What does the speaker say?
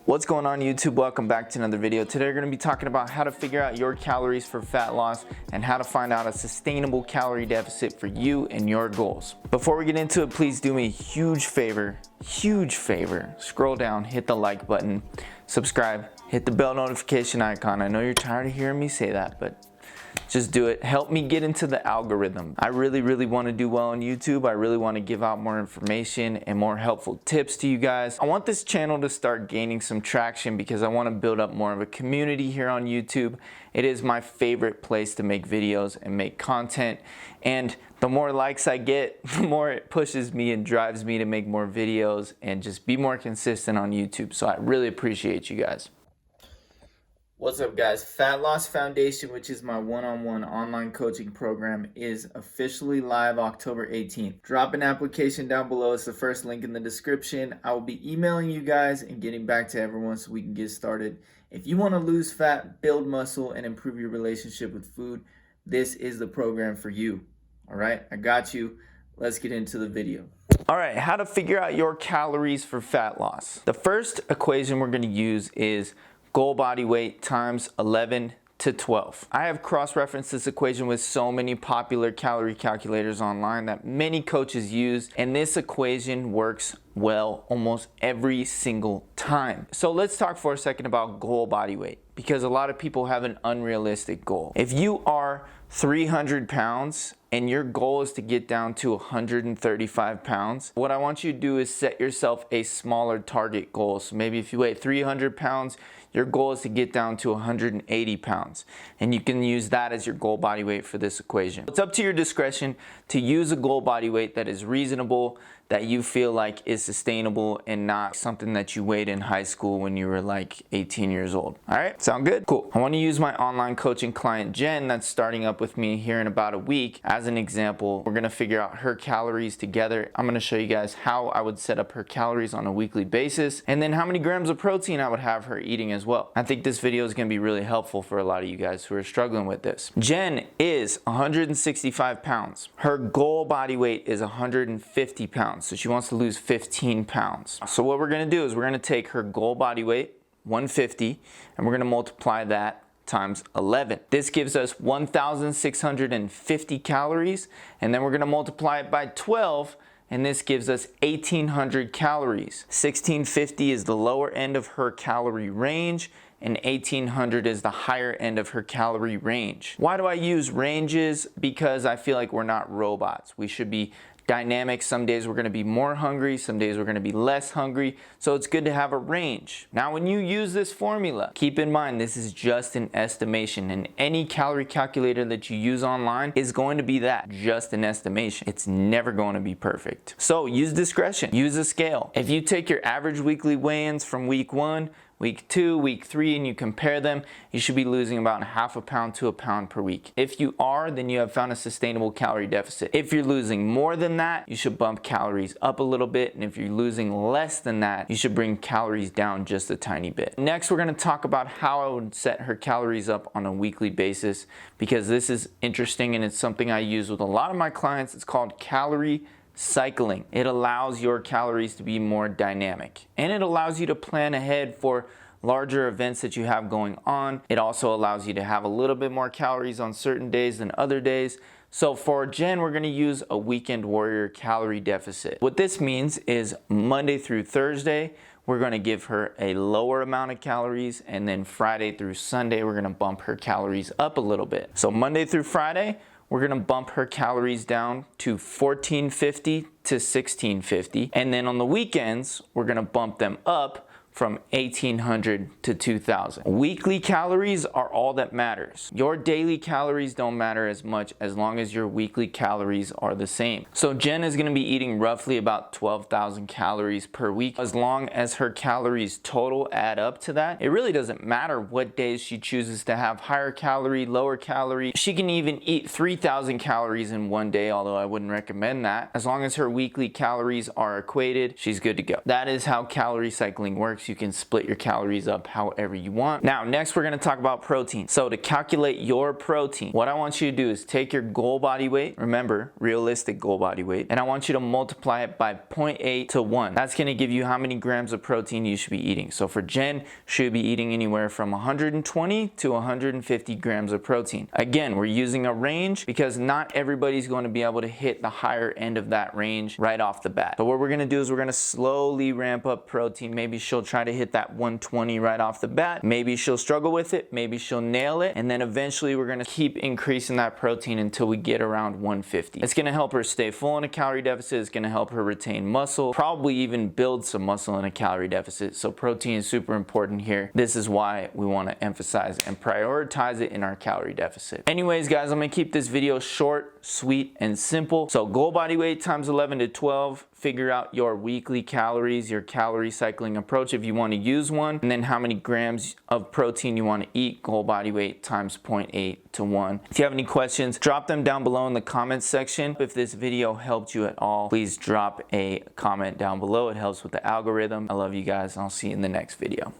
What's going on YouTube? Welcome back to another video. Today we're going to be talking about how to figure out your calories for fat loss and how to find out a sustainable calorie deficit for you and your goals. Before we get into it, please do me a huge favor, scroll down, hit the like button, subscribe, hit the bell notification icon. I know you're tired of hearing me say that, but just do it. Help me get into the algorithm. I really want to do well on YouTube. I really want to give out more information and more helpful tips to you guys. I want this channel to start gaining some traction because I want to build up more of a community here on YouTube. It is my favorite place to make videos and make content, and the more likes I get, the more it pushes me and drives me to make more videos and just be more consistent on YouTube. So I really appreciate you guys. What's up guys? Fat Loss Foundation, which is my one-on-one online coaching program, is officially live October 18th. Drop an application down below. It's the first link in the description. I will be emailing you guys and getting back to everyone so we can get started. If you want to lose fat, build muscle, and improve your relationship with food, this is the program for you. All right, I got you. Let's get into the video. All right, how to figure out your calories for fat loss. The first equation we're going to use is goal body weight times 11 to 12. I have cross-referenced this equation with so many popular calorie calculators online that many coaches use, and this equation works well almost every single time. So let's talk for a second about goal body weight, because a lot of people have an unrealistic goal. If you are 300 pounds and your goal is to get down to 135 pounds, what I want you to do is set yourself a smaller target goal. So maybe if you weigh 300 pounds, your goal is to get down to 180 pounds. And you can use that as your goal body weight for this equation. It's up to your discretion to use a goal body weight that is reasonable, that you feel like is sustainable, and not something that you weighed in high school when you were like 18 years old. All right, sound good? Cool. I want to use my online coaching client Jen that's starting up with me here in about a week as an example. We're going to figure out her calories together. I'm going to show you guys how I would set up her calories on a weekly basis, and then how many grams of protein I would have her eating as well. I think this video is going to be really helpful for a lot of you guys who are struggling with this. Jen is 165 pounds. Her goal body weight is 150 pounds. So she wants to lose 15 pounds. So what we're gonna do is we're gonna take her goal body weight, 150, and we're gonna multiply that times 11. This gives us 1,650 calories, and then we're gonna multiply it by 12, and this gives us 1,800 calories. 1,650 is the lower end of her calorie range, and 1,800 is the higher end of her calorie range. Why do I use ranges? Because I feel like we're not robots. We should be dynamic. Some days we're going to be more hungry, some days we're going to be less hungry, so it's good to have a range. Now when you use this formula, keep in mind this is just an estimation, and any calorie calculator that you use online is going to be that, just an estimation. It's never going to be perfect. So use discretion, use a scale. If you take your average weekly weigh-ins from week 1, week 2, week 3, and you compare them, you should be losing about ½ pound to a pound per week. If you are, then you have found a sustainable calorie deficit. If you're losing more than that, you should bump calories up a little bit, and if you're losing less than that, you should bring calories down just a tiny bit. Next, we're going to talk about how I would set her calories up on a weekly basis, because this is interesting and it's something I use with a lot of my clients. It's called calorie cycling. It allows your calories to be more dynamic, and it allows you to plan ahead for larger events that you have going on. It also allows you to have a little bit more calories on certain days than other days. So for Jen, we're going to use a weekend warrior calorie deficit. What this means is Monday through Thursday, we're going to give her a lower amount of calories, and then Friday through Sunday, we're going to bump her calories up a little bit. So Monday through Friday, we're going to bump her calories down to 1,450 to 1,650. And then on the weekends, we're going to bump them up from 1,800 to 2,000. Weekly calories are all that matters. Your daily calories don't matter as much as long as your weekly calories are the same. So Jen is going to be eating roughly about 12,000 calories per week. As long as her calories total add up to that, it really doesn't matter what days she chooses to have higher calorie, lower calorie. She can even eat 3,000 calories in one day, although I wouldn't recommend that. As long as her weekly calories are equated, she's good to go. That is how calorie cycling works. so you can split your calories up however you want. Now, next we're gonna talk about protein. So to calculate your protein, what I want you to do is take your goal body weight, remember, realistic goal body weight, and I want you to multiply it by 0.8 to 1. That's gonna give you how many grams of protein you should be eating. So for Jen, she'll be eating anywhere from 120 to 150 grams of protein. Again, we're using a range because not everybody's going to be able to hit the higher end of that range right off the bat. So what we're gonna do is we're gonna slowly ramp up protein. Maybe she'll try to hit that 120 right off the bat. Maybe she'll struggle with it. Maybe she'll nail it. And then eventually we're gonna keep increasing that protein until we get around 150. It's gonna help her stay full in a calorie deficit. It's gonna help her retain muscle, probably even build some muscle in a calorie deficit. So protein is super important here. This is why we wanna emphasize and prioritize it in our calorie deficit. Anyways, guys, I'm gonna keep this video short, sweet, and simple. So goal body weight times 11 to 12, figure out your weekly calories, your calorie cycling approach if you want to use one, and then how many grams of protein you want to eat, goal body weight times 0.8 to 1. If you have any questions, drop them down below in the comments section. If this video helped you at all, please drop a comment down below. It helps with the algorithm. I love you guys, and I'll see you in the next video.